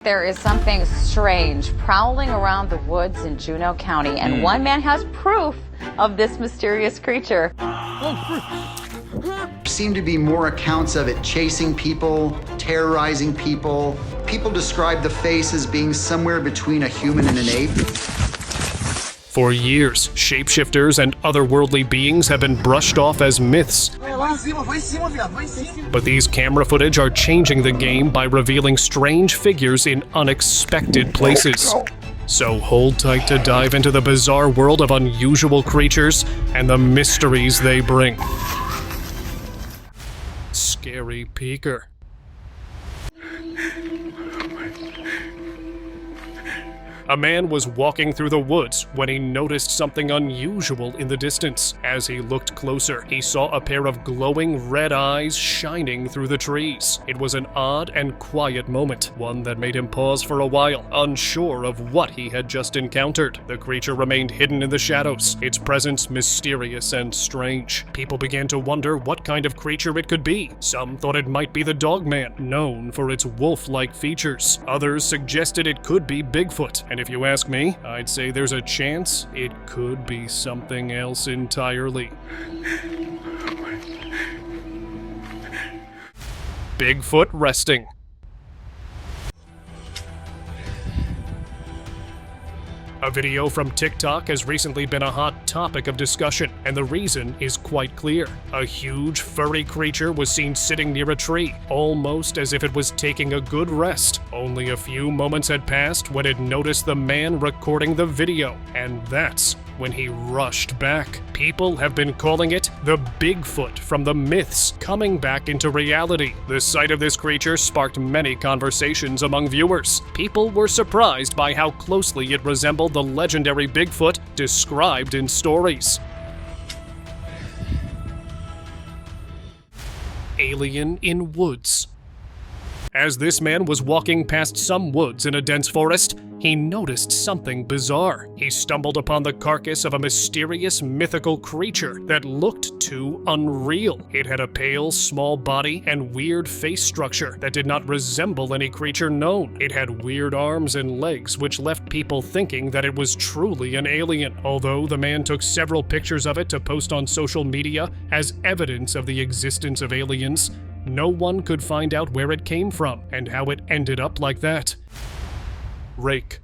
There is something strange prowling around the woods in Juneau County, and one man has proof of this mysterious creature. Seem to be more accounts of it chasing people, terrorizing people. People describe the face as being somewhere between a human and an ape. For years, shapeshifters and otherworldly beings have been brushed off as myths. But these camera footage are changing the game by revealing strange figures in unexpected places. So hold tight to dive into the bizarre world of unusual creatures and the mysteries they bring. Scary Peeker. A man was walking through the woods when he noticed something unusual in the distance. As he looked closer, he saw a pair of glowing red eyes shining through the trees. It was an odd and quiet moment, one that made him pause for a while, unsure of what he had just encountered. The creature remained hidden in the shadows, its presence mysterious and strange. People began to wonder what kind of creature it could be. Some thought it might be the Dogman, known for its wolf-like features. Others suggested it could be Bigfoot, and if you ask me, I'd say there's a chance it could be something else entirely. Bigfoot resting. A video from TikTok has recently been a hot topic of discussion, and the reason is quite clear. A huge, furry creature was seen sitting near a tree, almost as if it was taking a good rest. Only a few moments had passed when it noticed the man recording the video, and that's when he rushed back. People have been calling it the Bigfoot from the myths coming back into reality. The sight of this creature sparked many conversations among viewers. People were surprised by how closely it resembled the legendary Bigfoot described in stories. Alien in woods. As this man was walking past some woods in a dense forest, he noticed something bizarre. He stumbled upon the carcass of a mysterious mythical creature that looked too unreal. It had a pale, small body and weird face structure that did not resemble any creature known. It had weird arms and legs, which left people thinking that it was truly an alien. Although the man took several pictures of it to post on social media as evidence of the existence of aliens, no one could find out where it came from and how it ended up like that. Rake.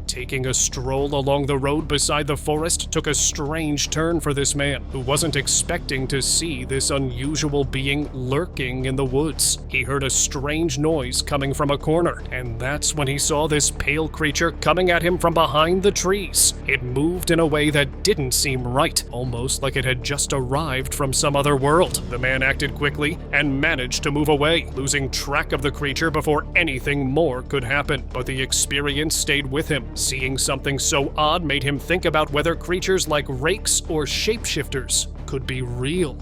Taking a stroll along the road beside the forest took a strange turn for this man, who wasn't expecting to see this unusual being lurking in the woods. He heard a strange noise coming from a corner, and that's when he saw this pale creature coming at him from behind the trees. It moved in a way that didn't seem right, almost like it had just arrived from some other world. The man acted quickly and managed to move away, losing track of the creature before anything more could happen. But the experience stayed with him. Seeing something so odd made him think about whether creatures like rakes or shapeshifters could be real.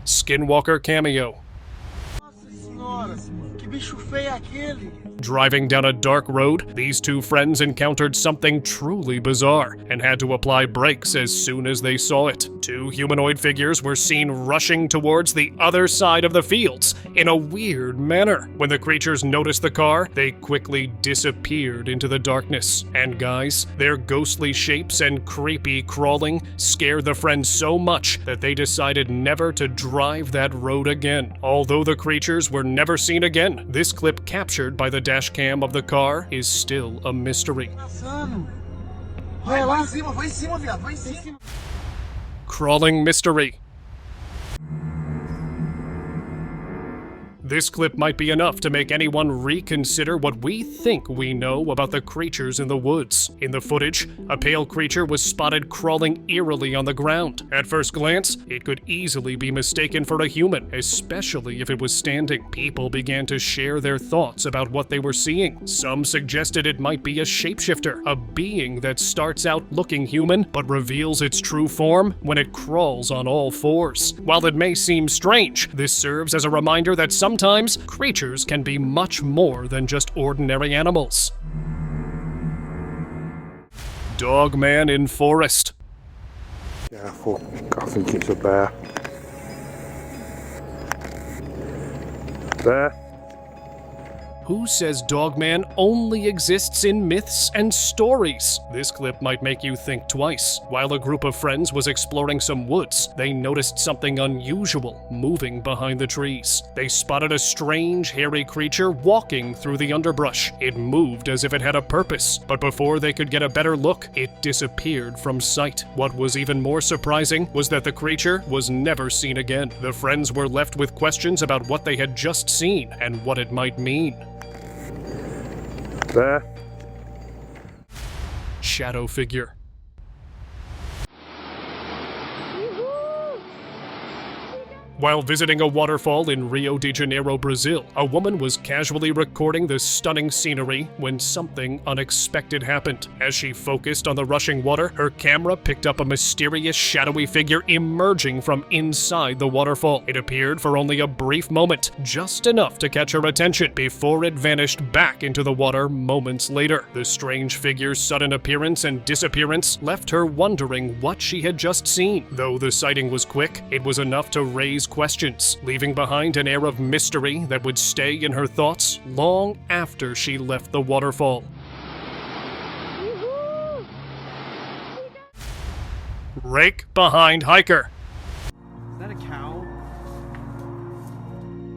Skinwalker cameo. Driving down a dark road, these two friends encountered something truly bizarre and had to apply brakes as soon as they saw it. Two humanoid figures were seen rushing towards the other side of the fields in a weird manner. When the creatures noticed the car, they quickly disappeared into the darkness. And guys, their ghostly shapes and creepy crawling scared the friends so much that they decided never to drive that road again. Although the creatures were never seen again, this clip captured by the dash cam of the car is still a mystery. Crawling mystery. This clip might be enough to make anyone reconsider what we think we know about the creatures in the woods. In the footage, a pale creature was spotted crawling eerily on the ground. At first glance, it could easily be mistaken for a human, especially if it was standing. People began to share their thoughts about what they were seeing. Some suggested it might be a shapeshifter, a being that starts out looking human but reveals its true form when it crawls on all fours. While it may seem strange, this serves as a reminder that sometimes creatures can be much more than just ordinary animals. Dogman in forest. Careful, I think it's a bear. Who says Dogman only exists in myths and stories? This clip might make you think twice. While a group of friends was exploring some woods, they noticed something unusual moving behind the trees. They spotted a strange, hairy creature walking through the underbrush. It moved as if it had a purpose, but before they could get a better look, it disappeared from sight. What was even more surprising was that the creature was never seen again. The friends were left with questions about what they had just seen and what it might mean. Shadow figure. While visiting a waterfall in Rio de Janeiro, Brazil, a woman was casually recording the stunning scenery when something unexpected happened. As she focused on the rushing water, her camera picked up a mysterious shadowy figure emerging from inside the waterfall. It appeared for only a brief moment, just enough to catch her attention, before it vanished back into the water moments later. The strange figure's sudden appearance and disappearance left her wondering what she had just seen. Though the sighting was quick, it was enough to raise questions, leaving behind an air of mystery that would stay in her thoughts long after she left the waterfall. Rake behind hiker. Is that a cow?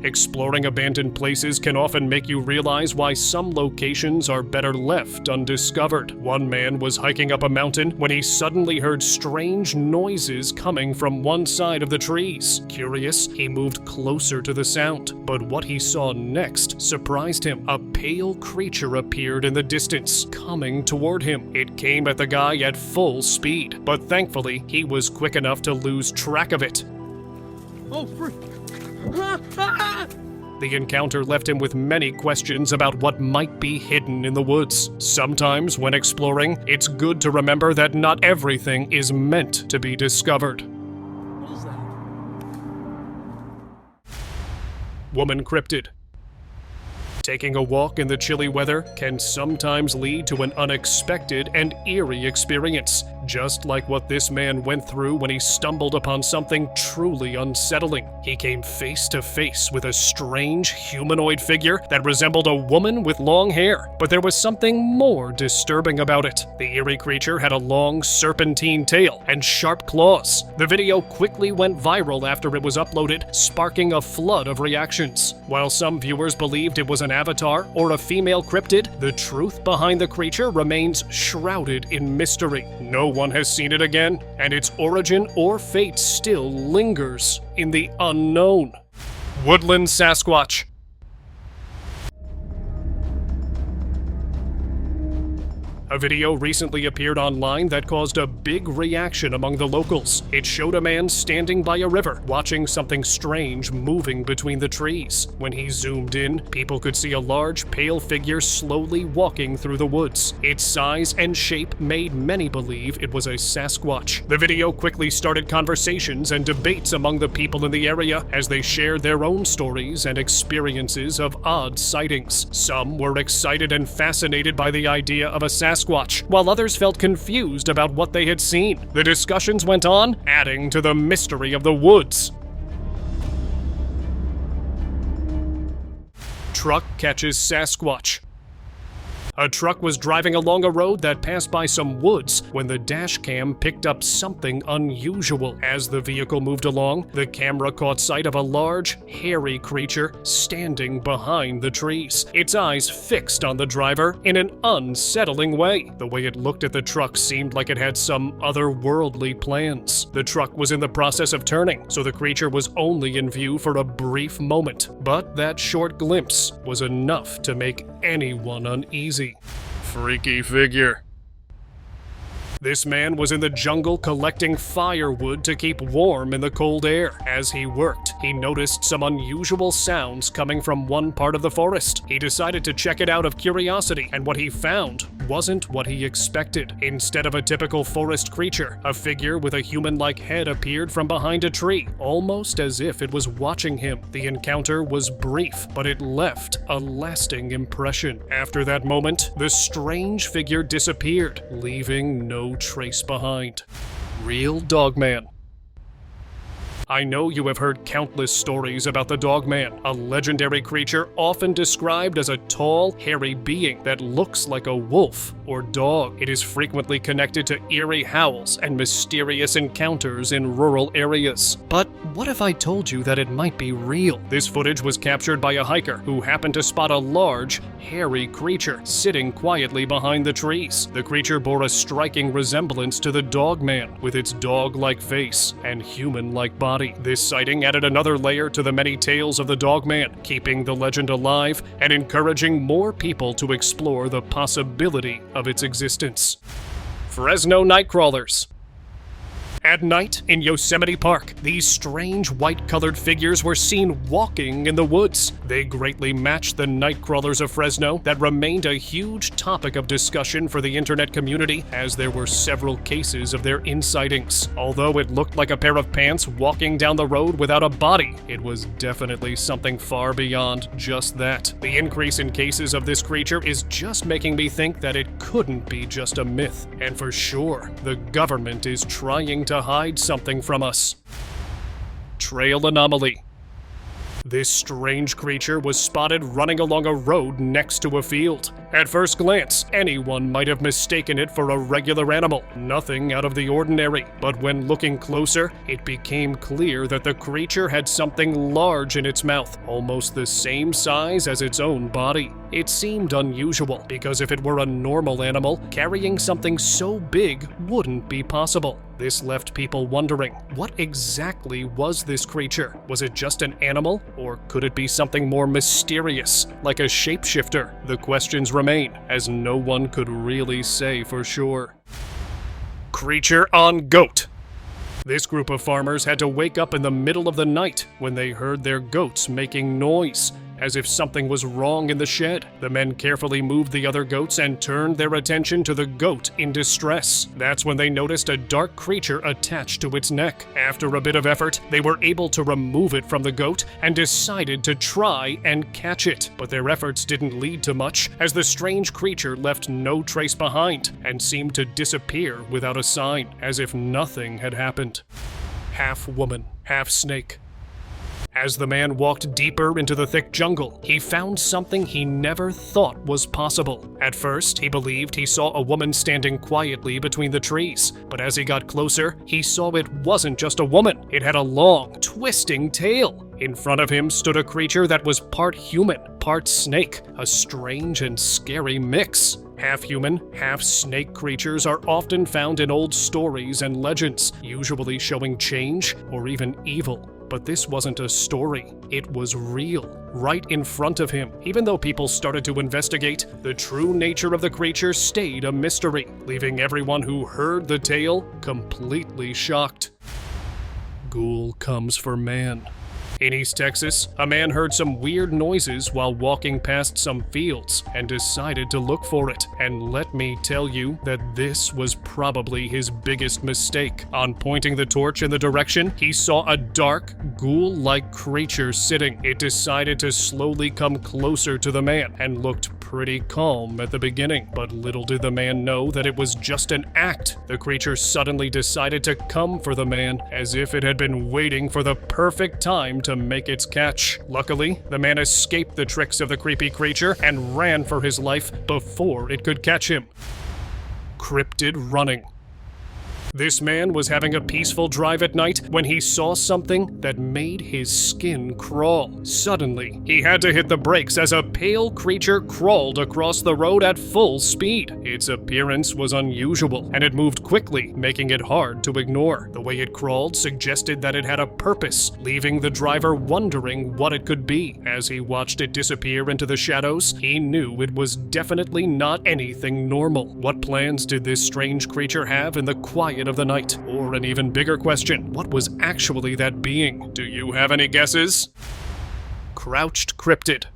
Exploring abandoned places can often make you realize why some locations are better left undiscovered. One man was hiking up a mountain when he suddenly heard strange noises coming from one side of the trees. Curious, he moved closer to the sound, but what he saw next surprised him. A pale creature appeared in the distance, coming toward him. It came at the guy at full speed, but thankfully, he was quick enough to lose track of it. Oh, frick! The encounter left him with many questions about what might be hidden in the woods. Sometimes, when exploring, it's good to remember that not everything is meant to be discovered. What is that? Woman cryptid. Taking a walk in the chilly weather can sometimes lead to an unexpected and eerie experience, just like what this man went through when he stumbled upon something truly unsettling. He came face to face with a strange humanoid figure that resembled a woman with long hair, but there was something more disturbing about it. The eerie creature had a long serpentine tail and sharp claws. The video quickly went viral after it was uploaded, sparking a flood of reactions. While some viewers believed it was an avatar or a female cryptid, the truth behind the creature remains shrouded in mystery. No one has seen it again, and its origin or fate still lingers in the unknown. Woodland Sasquatch. A video recently appeared online that caused a big reaction among the locals. It showed a man standing by a river, watching something strange moving between the trees. When he zoomed in, people could see a large, pale figure slowly walking through the woods. Its size and shape made many believe it was a Sasquatch. The video quickly started conversations and debates among the people in the area as they shared their own stories and experiences of odd sightings. Some were excited and fascinated by the idea of a Sasquatch, while others felt confused about what they had seen. The discussions went on, adding to the mystery of the woods. Truck catches Sasquatch. A truck was driving along a road that passed by some woods when the dash cam picked up something unusual. As the vehicle moved along, the camera caught sight of a large, hairy creature standing behind the trees, its eyes fixed on the driver in an unsettling way. The way it looked at the truck seemed like it had some otherworldly plans. The truck was in the process of turning, so the creature was only in view for a brief moment. But that short glimpse was enough to make anyone uneasy. Freaky figure. This man was in the jungle collecting firewood to keep warm in the cold air. As he worked, he noticed some unusual sounds coming from one part of the forest. He decided to check it out of curiosity, and what he found wasn't what he expected. Instead of a typical forest creature, a figure with a human-like head appeared from behind a tree, almost as if it was watching him. The encounter was brief, but it left a lasting impression. After that moment, the strange figure disappeared, leaving no trace behind. Real Dogman. I know you have heard countless stories about the Dogman, a legendary creature often described as a tall, hairy being that looks like a wolf or dog. It is frequently connected to eerie howls and mysterious encounters in rural areas. But what if I told you that it might be real? This footage was captured by a hiker who happened to spot a large, hairy creature sitting quietly behind the trees. The creature bore a striking resemblance to the Dogman, with its dog-like face and human-like body. This sighting added another layer to the many tales of the Dogman, keeping the legend alive and encouraging more people to explore the possibility of its existence. Fresno Nightcrawlers. At night in Yosemite Park, these strange white-colored figures were seen walking in the woods. They greatly matched the Nightcrawlers of Fresno that remained a huge topic of discussion for the internet community, as there were several cases of their insightings. Although it looked like a pair of pants walking down the road without a body, it was definitely something far beyond just that. The increase in cases of this creature is just making me think that it couldn't be just a myth. And for sure, the government is trying to hide something from us. Trail anomaly. This strange creature was spotted running along a road next to a field. At first glance, anyone might have mistaken it for a regular animal, nothing out of the ordinary. But when looking closer, it became clear that the creature had something large in its mouth, almost the same size as its own body. It seemed unusual, because if it were a normal animal, carrying something so big wouldn't be possible. This left people wondering, what exactly was this creature? Was it just an animal, or could it be something more mysterious, like a shapeshifter? The questions remain, as no one could really say for sure. Creature on goat. This group of farmers had to wake up in the middle of the night when they heard their goats making noise, as if something was wrong in the shed. The men carefully moved the other goats and turned their attention to the goat in distress. That's when they noticed a dark creature attached to its neck. After a bit of effort, they were able to remove it from the goat and decided to try and catch it. But their efforts didn't lead to much, as the strange creature left no trace behind and seemed to disappear without a sign, as if nothing had happened. Half woman, half snake. As the man walked deeper into the thick jungle, he found something he never thought was possible. At first, he believed he saw a woman standing quietly between the trees, but as he got closer, he saw it wasn't just a woman. It had a long, twisting tail. In front of him stood a creature that was part human, part snake, a strange and scary mix. Half-human, half-snake creatures are often found in old stories and legends, usually showing change or even evil. But this wasn't a story, it was real, right in front of him. Even though people started to investigate, the true nature of the creature stayed a mystery, leaving everyone who heard the tale completely shocked. Ghoul comes for man. In East Texas, a man heard some weird noises while walking past some fields and decided to look for it. And let me tell you that this was probably his biggest mistake. On pointing the torch in the direction, he saw a dark, ghoul-like creature sitting. It decided to slowly come closer to the man and looked pretty calm at the beginning. But little did the man know that it was just an act. The creature suddenly decided to come for the man, as if it had been waiting for the perfect time to make its catch. Luckily, the man escaped the tricks of the creepy creature and ran for his life before it could catch him. Cryptid running. This man was having a peaceful drive at night when he saw something that made his skin crawl. Suddenly, he had to hit the brakes as a pale creature crawled across the road at full speed. Its appearance was unusual, and it moved quickly, making it hard to ignore. The way it crawled suggested that it had a purpose, leaving the driver wondering what it could be. As he watched it disappear into the shadows, he knew it was definitely not anything normal. What plans did this strange creature have in the quiet of the night? Or an even bigger question, what was actually that being? Do you have any guesses? Crouched cryptid.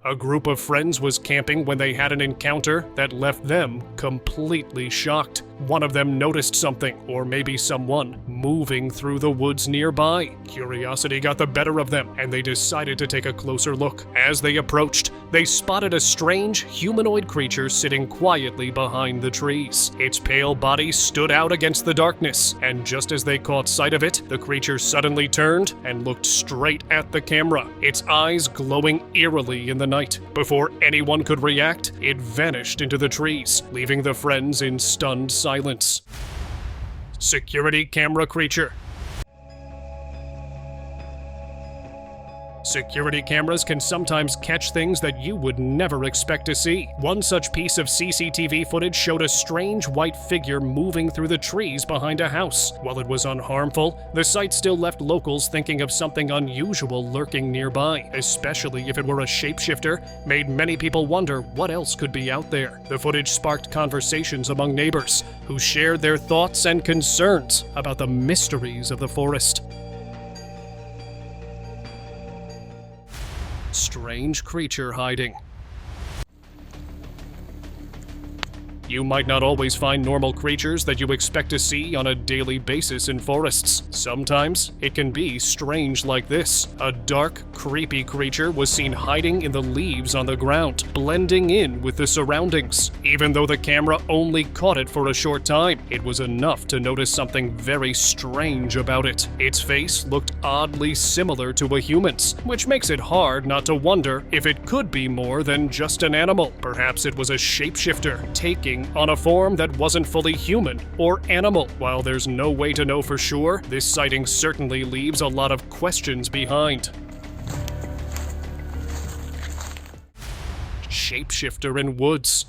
A group of friends was camping when they had an encounter that left them completely shocked. One of them noticed something, or maybe someone, moving through the woods nearby. Curiosity got the better of them, and they decided to take a closer look. As they approached, they spotted a strange humanoid creature sitting quietly behind the trees. Its pale body stood out against the darkness, and just as they caught sight of it, the creature suddenly turned and looked straight at the camera, its eyes glowing eerily in the night. Before anyone could react, it vanished into the trees, leaving the friends in stunned silence. Security camera creature. Security cameras can sometimes catch things that you would never expect to see. One such piece of CCTV footage showed a strange white figure moving through the trees behind a house. While it was unharmful, the sight still left locals thinking of something unusual lurking nearby, especially if it were a shapeshifter, made many people wonder what else could be out there. The footage sparked conversations among neighbors, who shared their thoughts and concerns about the mysteries of the forest. Strange creature hiding. You might not always find normal creatures that you expect to see on a daily basis in forests. Sometimes it can be strange like this. A dark, creepy creature was seen hiding in the leaves on the ground, blending in with the surroundings. Even though the camera only caught it for a short time, it was enough to notice something very strange about it. Its face looked oddly similar to a human's, which makes it hard not to wonder if it could be more than just an animal. Perhaps it was a shapeshifter, taking on a form that wasn't fully human or animal. While there's no way to know for sure, this sighting certainly leaves a lot of questions behind. Shapeshifter in woods.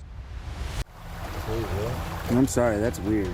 I'm sorry, that's weird.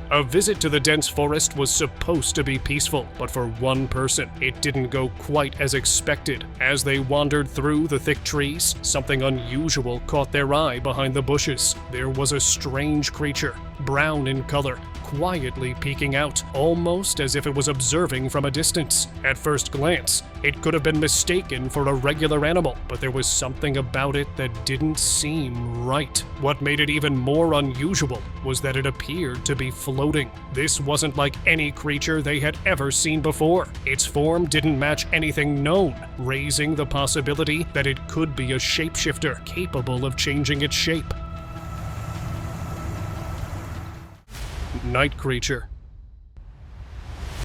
A visit to the dense forest was supposed to be peaceful, but for one person, it didn't go quite as expected. As they wandered through the thick trees, something unusual caught their eye behind the bushes. There was a strange creature, brown in color, quietly peeking out, almost as if it was observing from a distance. At first glance, it could have been mistaken for a regular animal, but there was something about it that didn't seem right. What made it even more unusual was that it appeared to be floating. This wasn't like any creature they had ever seen before. Its form didn't match anything known, raising the possibility that it could be a shapeshifter capable of changing its shape. Night creature.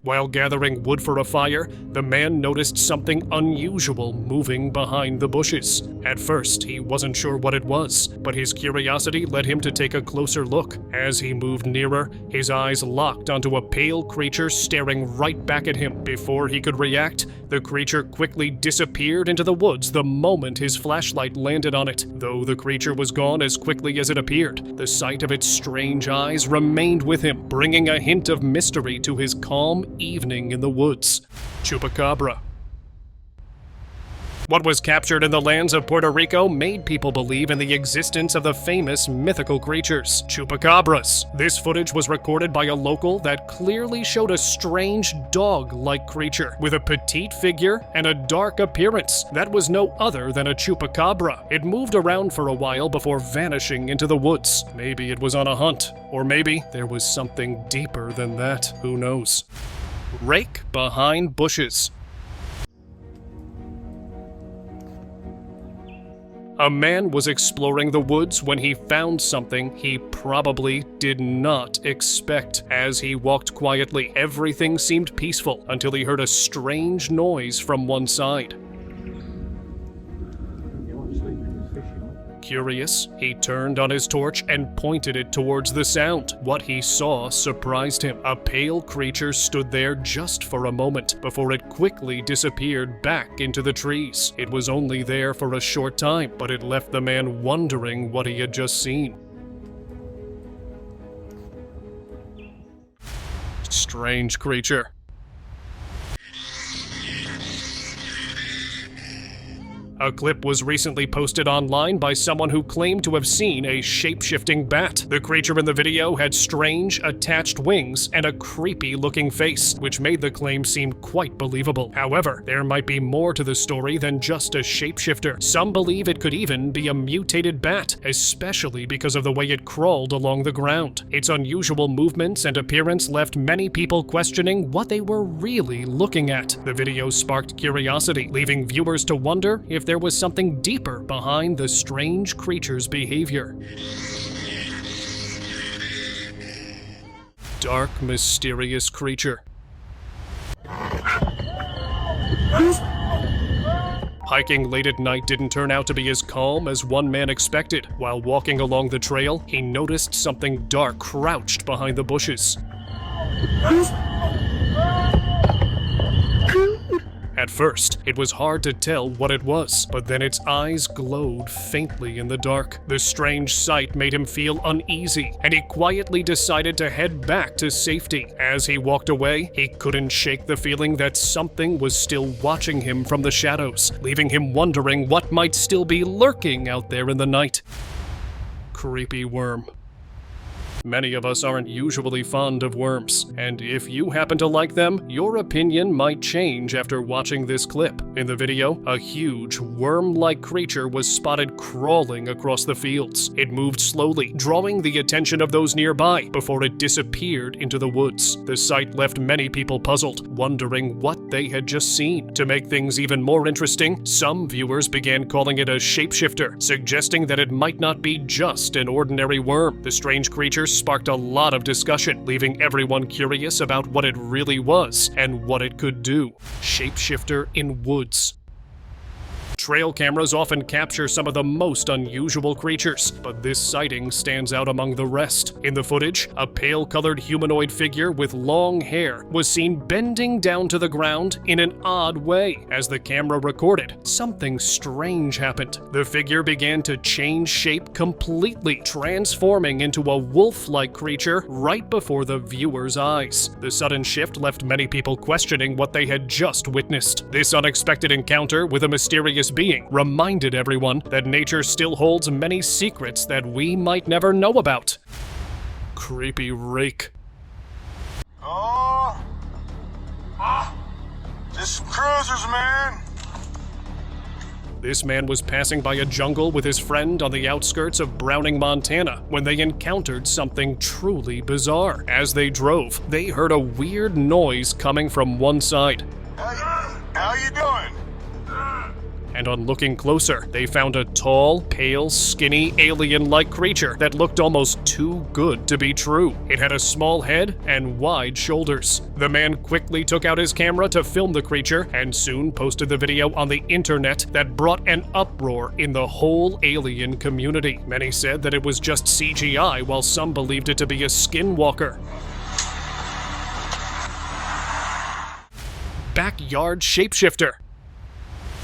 While gathering wood for a fire, the man noticed something unusual moving behind the bushes. At first, he wasn't sure what it was, but his curiosity led him to take a closer look. As he moved nearer, his eyes locked onto a pale creature staring right back at him. Before he could react, the creature quickly disappeared into the woods the moment his flashlight landed on it. Though the creature was gone as quickly as it appeared, the sight of its strange eyes remained with him, bringing a hint of mystery to his calm evening in the woods. Chupacabra. What was captured in the lands of Puerto Rico made people believe in the existence of the famous mythical creatures, Chupacabras. This footage was recorded by a local that clearly showed a strange dog-like creature with a petite figure and a dark appearance that was no other than a Chupacabra. It moved around for a while before vanishing into the woods. Maybe it was on a hunt, or maybe there was something deeper than that. Who knows? Rake behind bushes. A man was exploring the woods when he found something he probably did not expect. As he walked quietly, everything seemed peaceful until he heard a strange noise from one side. Curious, he turned on his torch and pointed it towards the sound. What he saw surprised him. A pale creature stood there just for a moment before it quickly disappeared back into the trees. It was only there for a short time, but it left the man wondering what he had just seen. Strange creature. A clip was recently posted online by someone who claimed to have seen a shape-shifting bat. The creature in the video had strange, attached wings and a creepy-looking face, which made the claim seem quite believable. However, there might be more to the story than just a shapeshifter. Some believe it could even be a mutated bat, especially because of the way it crawled along the ground. Its unusual movements and appearance left many people questioning what they were really looking at. The video sparked curiosity, leaving viewers to wonder if there was something deeper behind the strange creature's behavior. Dark, mysterious creature. Hiking late at night didn't turn out to be as calm as one man expected. While walking along the trail, he noticed something dark crouched behind the bushes. At first, it was hard to tell what it was, but then its eyes glowed faintly in the dark. The strange sight made him feel uneasy, and he quietly decided to head back to safety. As he walked away, he couldn't shake the feeling that something was still watching him from the shadows, leaving him wondering what might still be lurking out there in the night. Creepy worm. Many of us aren't usually fond of worms, and if you happen to like them, your opinion might change after watching this clip. In the video, a huge, worm-like creature was spotted crawling across the fields. It moved slowly, drawing the attention of those nearby before it disappeared into the woods. The sight left many people puzzled, wondering what they had just seen. To make things even more interesting, some viewers began calling it a shapeshifter, suggesting that it might not be just an ordinary worm. The strange creature sparked a lot of discussion, leaving everyone curious about what it really was and what it could do. Shapeshifter in woods. Trail cameras often capture some of the most unusual creatures, but this sighting stands out among the rest. In the footage, a pale-colored humanoid figure with long hair was seen bending down to the ground in an odd way. As the camera recorded, something strange happened. The figure began to change shape completely, transforming into a wolf-like creature right before the viewer's eyes. The sudden shift left many people questioning what they had just witnessed. This unexpected encounter with a mysterious being reminded everyone that nature still holds many secrets that we might never know about. Creepy Rake. Just some cruisers, man. This man was passing by a jungle with his friend on the outskirts of Browning, Montana, when they encountered something truly bizarre. As they drove, they heard a weird noise coming from one side. How you doing? And on looking closer, they found a tall, pale, skinny, alien-like creature that looked almost too good to be true. It had a small head and wide shoulders. The man quickly took out his camera to film the creature and soon posted the video on the internet that brought an uproar in the whole alien community. Many said that it was just CGI, while some believed it to be a skinwalker. Backyard shapeshifter.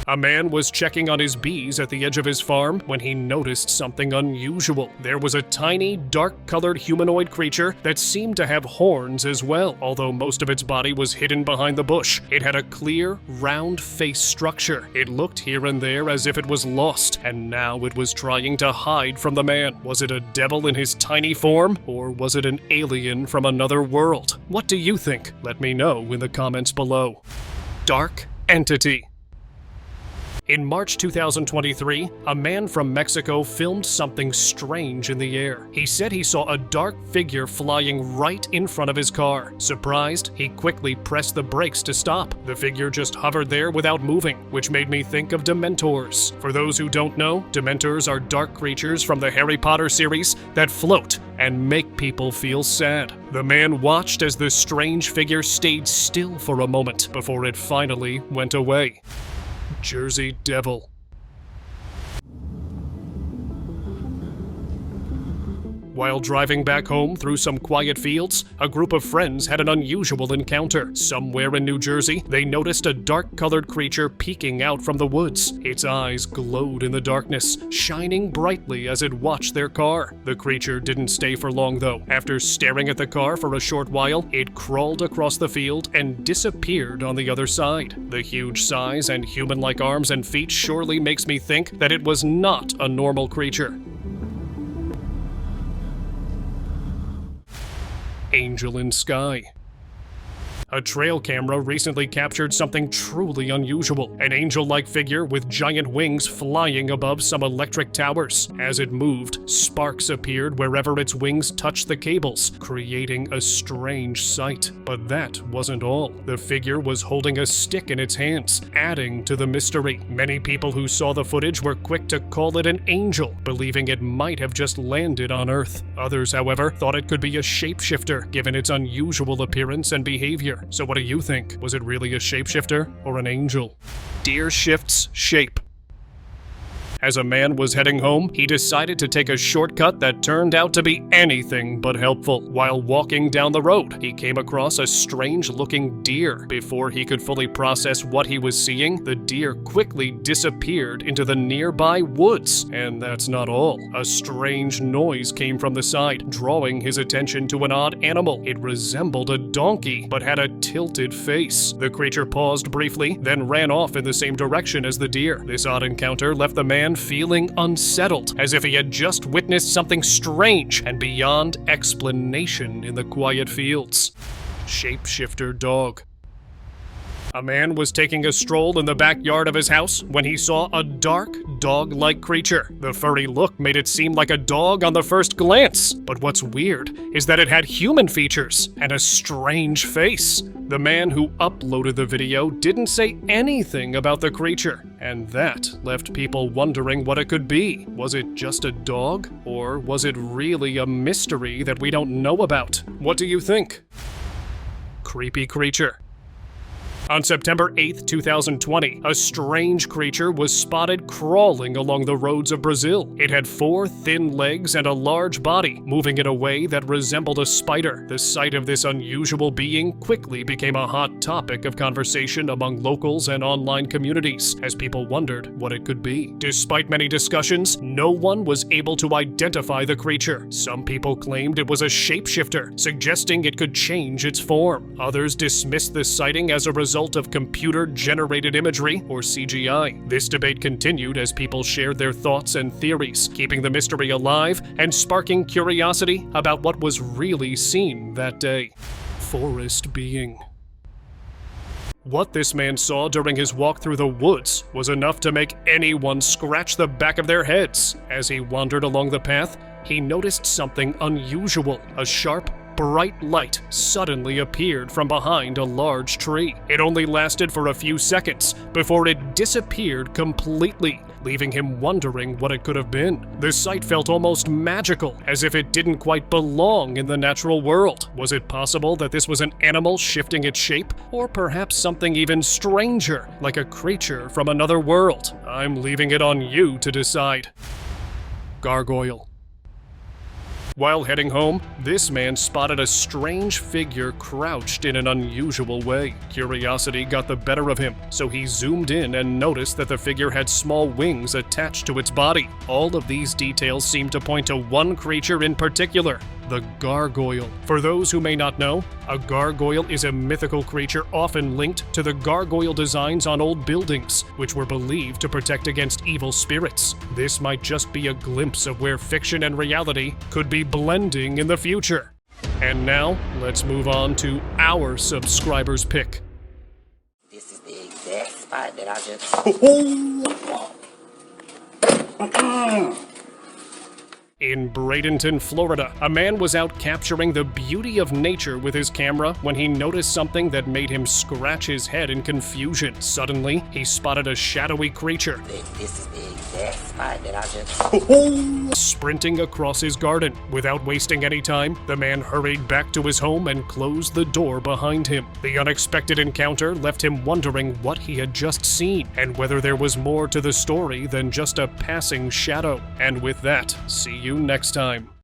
A man was checking on his bees at the edge of his farm when he noticed something unusual. There was a tiny, dark-colored humanoid creature that seemed to have horns as well, although most of its body was hidden behind the bush. It had a clear, round face structure. It looked here and there as if it was lost, and now it was trying to hide from the man. Was it a devil in his tiny form, or was it an alien from another world? What do you think? Let me know in the comments below. Dark Entity. In March 2023, a man from Mexico filmed something strange in the air. He said he saw a dark figure flying right in front of his car. Surprised, he quickly pressed the brakes to stop. The figure just hovered there without moving, which made me think of Dementors. For those who don't know, Dementors are dark creatures from the Harry Potter series that float and make people feel sad. The man watched as the strange figure stayed still for a moment before it finally went away. Jersey Devil. While driving back home through some quiet fields, a group of friends had an unusual encounter. Somewhere in New Jersey, they noticed a dark-colored creature peeking out from the woods. Its eyes glowed in the darkness, shining brightly as it watched their car. The creature didn't stay for long though. After staring at the car for a short while, it crawled across the field and disappeared on the other side. The huge size and human-like arms and feet surely makes me think that it was not a normal creature. Angel in sky. A trail camera recently captured something truly unusual. An angel-like figure with giant wings flying above some electric towers. As it moved, sparks appeared wherever its wings touched the cables, creating a strange sight. But that wasn't all. The figure was holding a stick in its hands, adding to the mystery. Many people who saw the footage were quick to call it an angel, believing it might have just landed on Earth. Others, however, thought it could be a shapeshifter, given its unusual appearance and behavior. So what do you think? Was it really a shapeshifter or an angel? Deer shifts shape. As a man was heading home, he decided to take a shortcut that turned out to be anything but helpful. While walking down the road, he came across a strange-looking deer. Before he could fully process what he was seeing, the deer quickly disappeared into the nearby woods. And that's not all. A strange noise came from the side, drawing his attention to an odd animal. It resembled a donkey, but had a tilted face. The creature paused briefly, then ran off in the same direction as the deer. This odd encounter left the man feeling unsettled, as if he had just witnessed something strange and beyond explanation in the quiet fields. Shapeshifter dog. A man was taking a stroll in the backyard of his house when he saw a dark, dog-like creature. The furry look made it seem like a dog on the first glance, but what's weird is that it had human features and a strange face. The man who uploaded the video didn't say anything about the creature, and that left people wondering what it could be. Was it just a dog, or was it really a mystery that we don't know about? What do you think? Creepy creature. On September 8, 2020, a strange creature was spotted crawling along the roads of Brazil. It had 4 thin legs and a large body, moving in a way that resembled a spider. The sight of this unusual being quickly became a hot topic of conversation among locals and online communities, as people wondered what it could be. Despite many discussions, no one was able to identify the creature. Some people claimed it was a shapeshifter, suggesting it could change its form. Others dismissed the sighting as a result of computer-generated imagery, or CGI. This debate continued as people shared their thoughts and theories, keeping the mystery alive and sparking curiosity about what was really seen that day. Forest being. What this man saw during his walk through the woods was enough to make anyone scratch the back of their heads. As he wandered along the path, he noticed something unusual. A sharp, bright light suddenly appeared from behind a large tree. It only lasted for a few seconds before it disappeared completely, leaving him wondering what it could have been. The sight felt almost magical, as if it didn't quite belong in the natural world. Was it possible that this was an animal shifting its shape, or perhaps something even stranger, like a creature from another world? I'm leaving it on you to decide. Gargoyle. While heading home, this man spotted a strange figure crouched in an unusual way. Curiosity got the better of him, so he zoomed in and noticed that the figure had small wings attached to its body. All of these details seem to point to one creature in particular, the gargoyle. For those who may not know, a gargoyle is a mythical creature often linked to the gargoyle designs on old buildings, which were believed to protect against evil spirits. This might just be a glimpse of where fiction and reality could be blending in the future. And now, let's move on to our subscriber's pick. This is the exact spot that I just... In Bradenton, Florida, a man was out capturing the beauty of nature with his camera when he noticed something that made him scratch his head in confusion. Suddenly, he spotted a shadowy creature. This is the exact spot that I just... Sprinting across his garden. Without wasting any time, the man hurried back to his home and closed the door behind him. The unexpected encounter left him wondering what he had just seen, and whether there was more to the story than just a passing shadow. And with that, see you next time.